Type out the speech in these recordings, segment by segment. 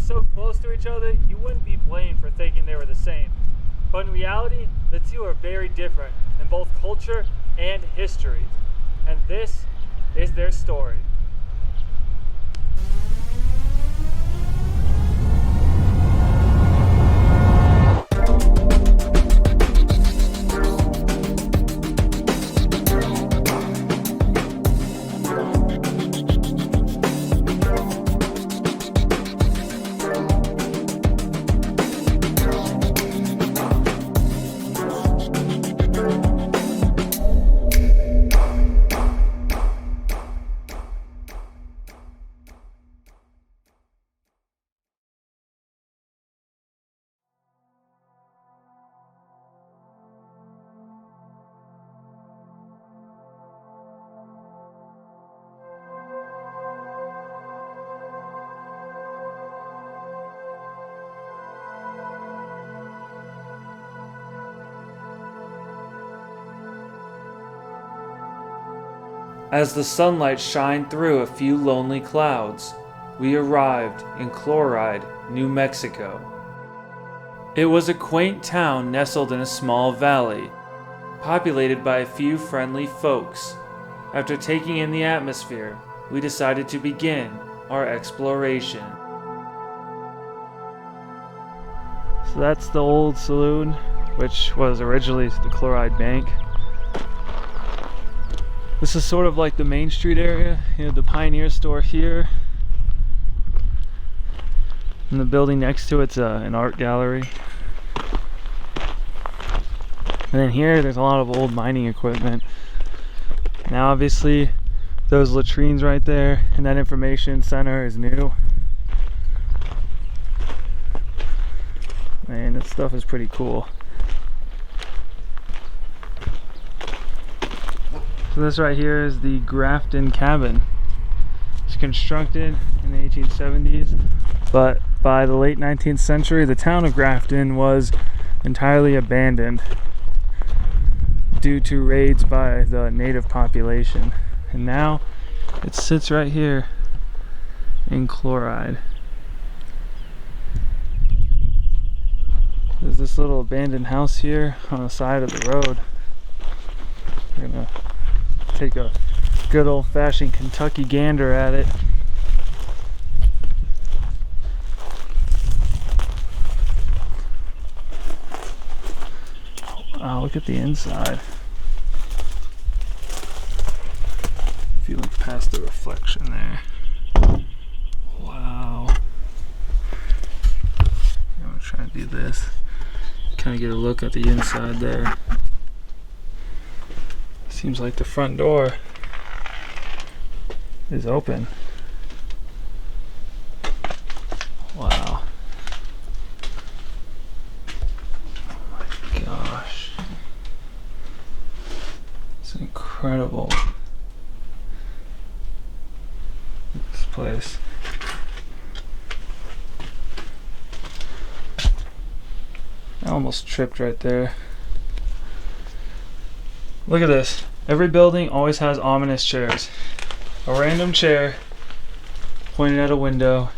so close to each other, you wouldn't be blamed for thinking they were the same. But in reality, the two are very different in both culture and history. And this is their story. As the sunlight shined through a few lonely clouds, we arrived in Chloride, New Mexico. It was a quaint town nestled in a small valley, populated by a few friendly folks. After taking in the atmosphere, we decided to begin our exploration. So that's the old saloon, which was originally the Chloride Bank. This is sort of like the Main Street area, the Pioneer store here. And the building next to it's an art gallery. And then here there's a lot of old mining equipment. Now obviously those latrines right there and that information center is new. Man, that stuff is pretty cool. So this right here is the Grafton cabin. It's constructed in the 1870s, but by the late 19th century, the town of Grafton was entirely abandoned due to raids by the native population. And now it sits right here in Chloride. There's this little abandoned house here on the side of the road. We're gonna take a good old-fashioned Kentucky gander at it. Wow, look at the inside. If you look past the reflection there. Wow. I'm gonna try and do this. Kind of get a look at the inside there. Seems like the front door is open. Wow. Oh my gosh. It's incredible. This place. I almost tripped right there. Look at this. Every building always has ominous chairs. A random chair pointed at a window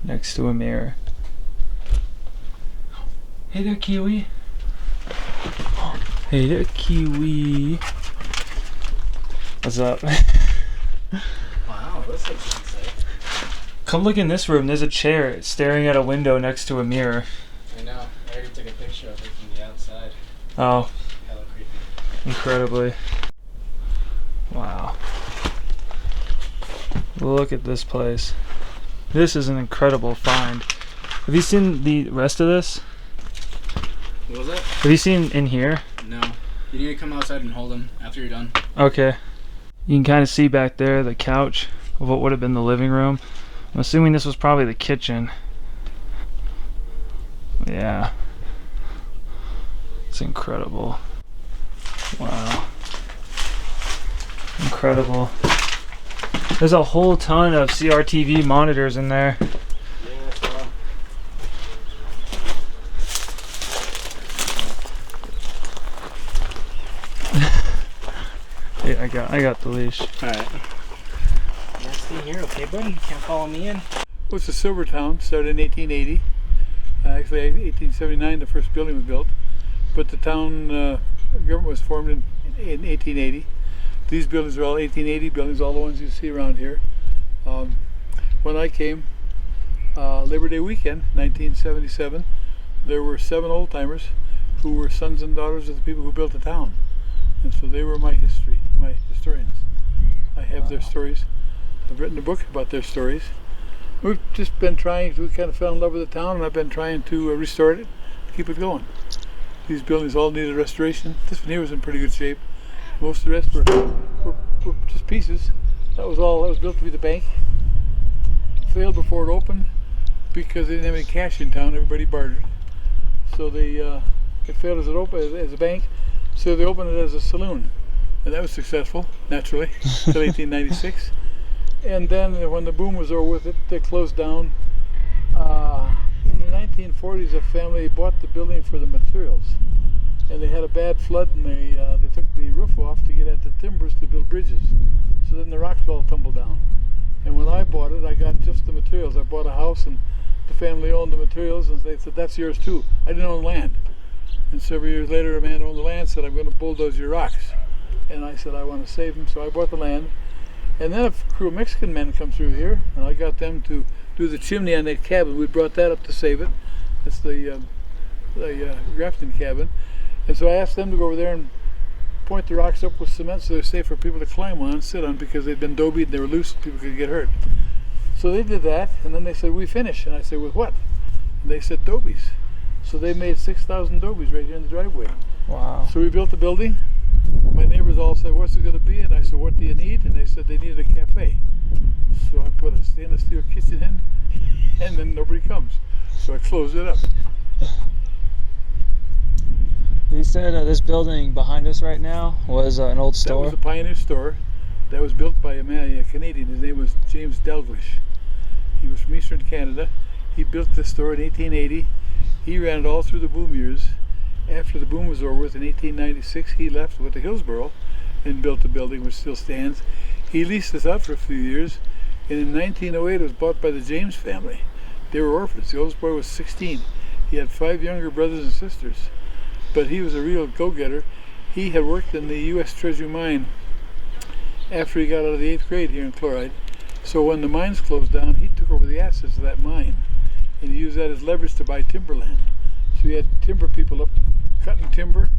next to a mirror. Hey there, Kiwi. Hey there, Kiwi. What's up? Wow, this looks insane. Come look in this room. There's a chair staring at a window next to a mirror. I know. I already took a picture of it from the outside. Oh. Hella creepy. Incredibly. Wow. Look at this place. This is an incredible find. Have you seen the rest of this? What was that? Have you seen in here? No. You need to come outside and hold them after you're done. Okay. You can kind of see back there the couch of what would have been the living room. I'm assuming this was probably the kitchen. Yeah. It's incredible. Wow. Incredible. There's a whole ton of CRTV monitors in there. Yeah, that's well. Yeah, I got the leash. Alright. You gotta stay here, okay, buddy? You can't follow me in. Well, it's a silver town, started in 1880. Actually, 1879 the first building was built, but the town government was formed in 1880. These buildings are all 1880 buildings, all the ones you see around here. When I came, Labor Day weekend, 1977, there were 7 old-timers who were sons and daughters of the people who built the town. And so they were my historians. I have their stories. I've written a book about their stories. We've just been we kind of fell in love with the town, and I've been trying to restore it, keep it going. These buildings all needed restoration. This one here was in pretty good shape. Most of the rest were just pieces. That was built to be the bank. Failed before it opened because they didn't have any cash in town. Everybody bartered. So it failed as a bank. So they opened it as a saloon, and that was successful, naturally, until 1896. And then when the boom was over with it, they closed down. In the 1940s, a family bought the building for the materials, and they had a bad flood, and they took the roof off to get at the timbers to build bridges. So then the rocks all tumbled down. And when I bought it, I got just the materials. I bought a house, and the family owned the materials, and they said, "That's yours too." I didn't own land. And several years later, a man owned the land, said, "I'm going to bulldoze your rocks." And I said, "I want to save them," so I bought the land. And then a crew of Mexican men come through here, and I got them to do the chimney on that cabin. We brought that up to save it. That's the Grafton cabin. And so I asked them to go over there and point the rocks up with cement so they're safe for people to climb on and sit on, because they'd been dobied and they were loose and people could get hurt. So they did that, and then they said, "We finish." And I said, "With what?" And they said, "Dobies." So they made 6,000 dobies right here in the driveway. Wow. So we built the building. My neighbors all said, "What's it going to be?" And I said, "What do you need?" And they said they needed a cafe. So I put a stainless steel kitchen in, and then nobody comes. So I closed it up. You said this building behind us right now was an old store? That was a Pioneer store that was built by a man, a Canadian. His name was James Dalglish. He was from Eastern Canada. He built this store in 1880. He ran it all through the boom years. After the boom was over with in 1896, he left, went to Hillsborough, and built the building, which still stands. He leased this out for a few years, and in 1908 it was bought by the James family. They were orphans. The oldest boy was 16. He had 5 younger brothers and sisters, but he was a real go-getter. He had worked in the U.S. Treasury mine after he got out of the 8th grade here in Chloride. So when the mines closed down, he took over the assets of that mine, and he used that as leverage to buy timberland. So he had timber people up cutting timber,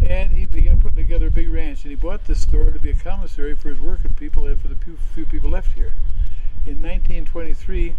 and he began putting together a big ranch, and he bought this store to be a commissary for his working people and for the few people left here. In 1923,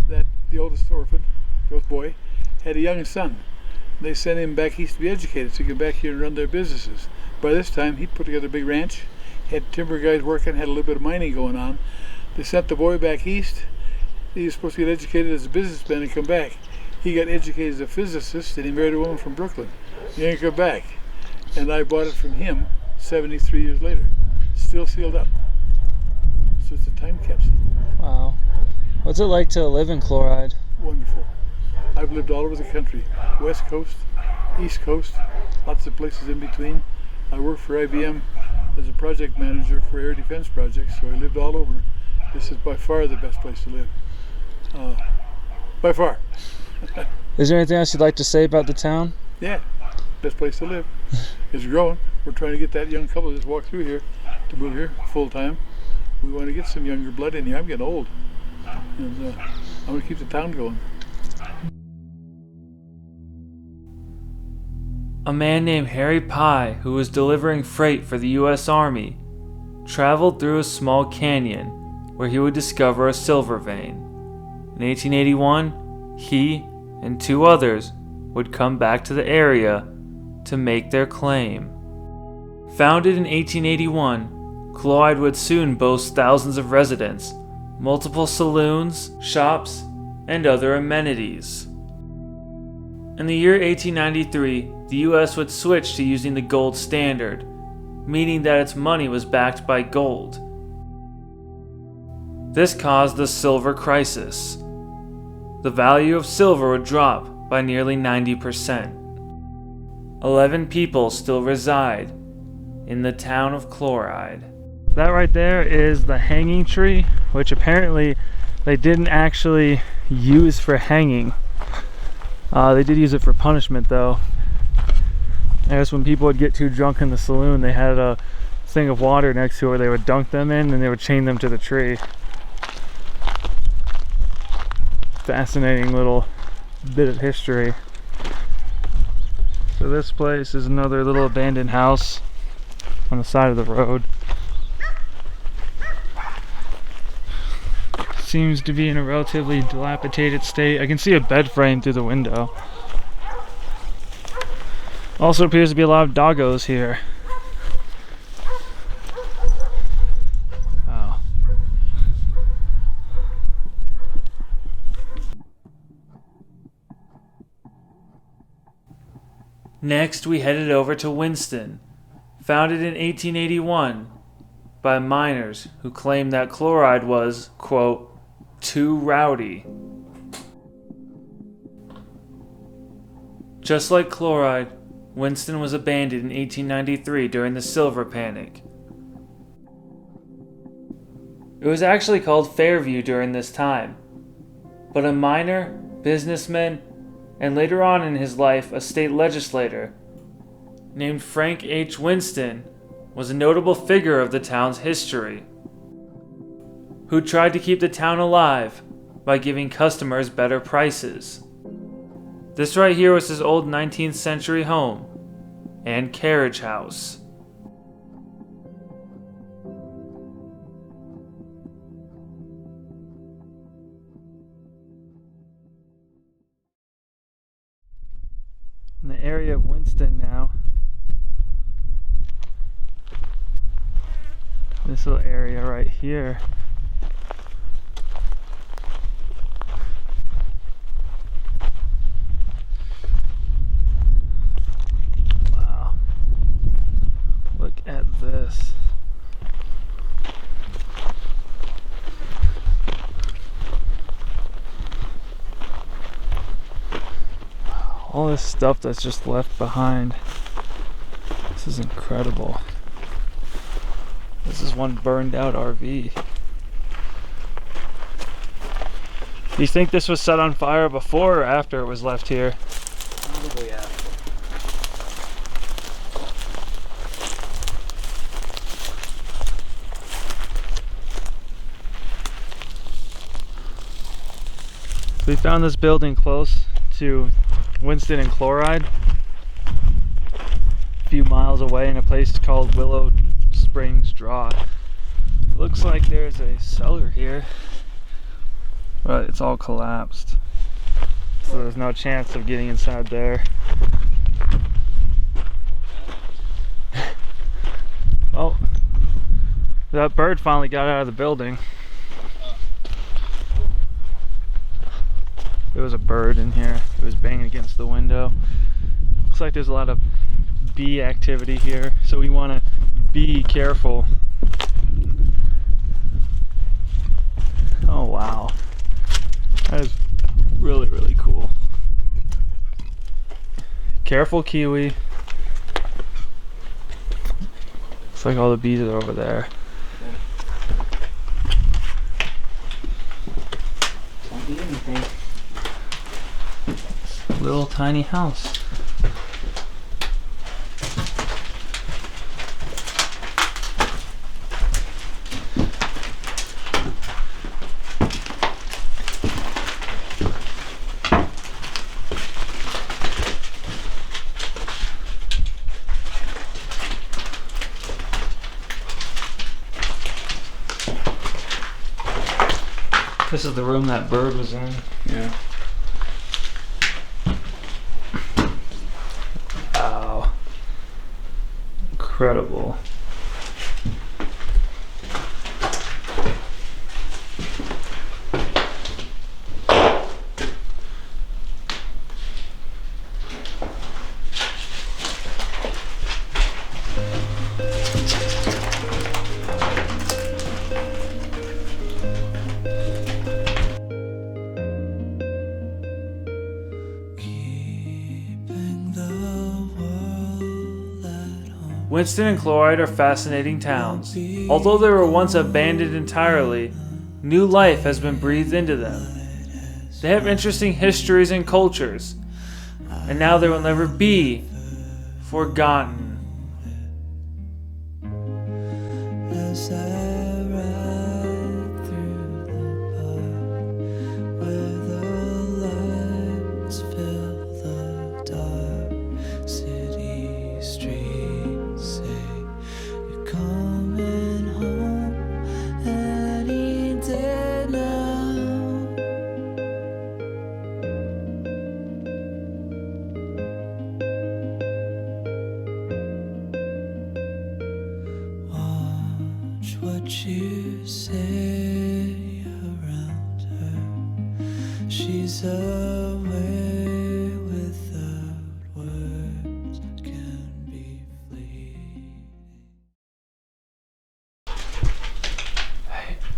the oldest orphan, the oldest boy, had a young son. They sent him back east to be educated so he could get back here and run their businesses. By this time, he'd put together a big ranch, had timber guys working, had a little bit of mining going on. They sent the boy back east. He was supposed to get educated as a businessman and come back. He got educated as a physicist, and he married a woman from Brooklyn. He didn't come back. And I bought it from him 73 years later. Still sealed up. So it's a time capsule. Wow. What's it like to live in Chloride? Wonderful. I've lived all over the country. West Coast, East Coast, lots of places in between. I worked for IBM as a project manager for air defense projects, so I lived all over. This is by far the best place to live. By far. Is there anything else you'd like to say about the town? Yeah, best place to live. It's growing. We're trying to get that young couple that just walked through here to move here full time. We want to get some younger blood in here. I'm getting old, and I want to keep the town going. A man named Harry Pye, who was delivering freight for the U.S. Army, traveled through a small canyon where he would discover a silver vein. In 1881, he and 2 others would come back to the area to make their claim. Founded in 1881, Chloride would soon boast thousands of residents, multiple saloons, shops, and other amenities. In the year 1893, the U.S. would switch to using the gold standard, meaning that its money was backed by gold. This caused the silver crisis. The value of silver would drop by nearly 90%. 11 people still reside in the town of Chloride. That right there is the hanging tree, which apparently they didn't actually use for hanging. They did use it for punishment though. I guess when people would get too drunk in the saloon, they had a thing of water next to it where they would dunk them in and they would chain them to the tree. Fascinating little bit of history. So this place is another little abandoned house on the side of the road. Seems to be in a relatively dilapidated state. I can see a bed frame through the window. Also appears to be a lot of doggos here. Wow. Next, we headed over to Winston, founded in 1881 by miners who claimed that chloride was, quote, too rowdy. Just like chloride, Winston was abandoned in 1893 during the Silver Panic. It was actually called Fairview during this time, but a miner, businessman, and later on in his life a state legislator named Frank H. Winston was a notable figure of the town's history, who tried to keep the town alive by giving customers better prices. This right here was his old 19th century home and carriage house. In the area of Winston now, this little area right here, wow, look at this. All this stuff that's just left behind. This is incredible. This is one burned out RV. Do you think this was set on fire before or after it was left here? Probably after. We found this building close to Winston and Chloride, a few miles away in a place called Willow Springs Draw. Looks like there's a cellar here, but it's all collapsed, so there's no chance of getting inside there. Oh, that bird finally got out of the building. There was a bird in here. It was banging against the window. Looks like there's a lot of bee activity here, so we want to be careful. Oh wow, that is really, really cool. Careful, Kiwi. Looks like all the bees are over there. Don't eat anything. Little tiny house. This is the room that bird was in. Yeah. Wow. Incredible. Winston and Chloride are fascinating towns. Although they were once abandoned entirely, new life has been breathed into them. They have interesting histories and cultures, and now they will never be forgotten. As I ride through the park where the lights fill the dark city streets, say you're coming home any day now. Watch what you say around her. She's away without words, can be fleeting.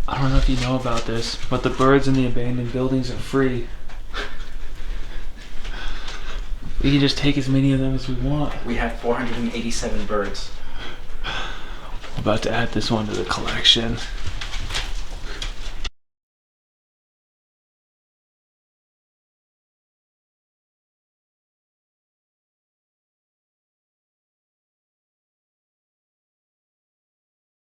I don't know if you know about this, but the birds in the abandoned buildings are free. We can just take as many of them as we want. We have 487 birds. I'm about to add this one to the collection.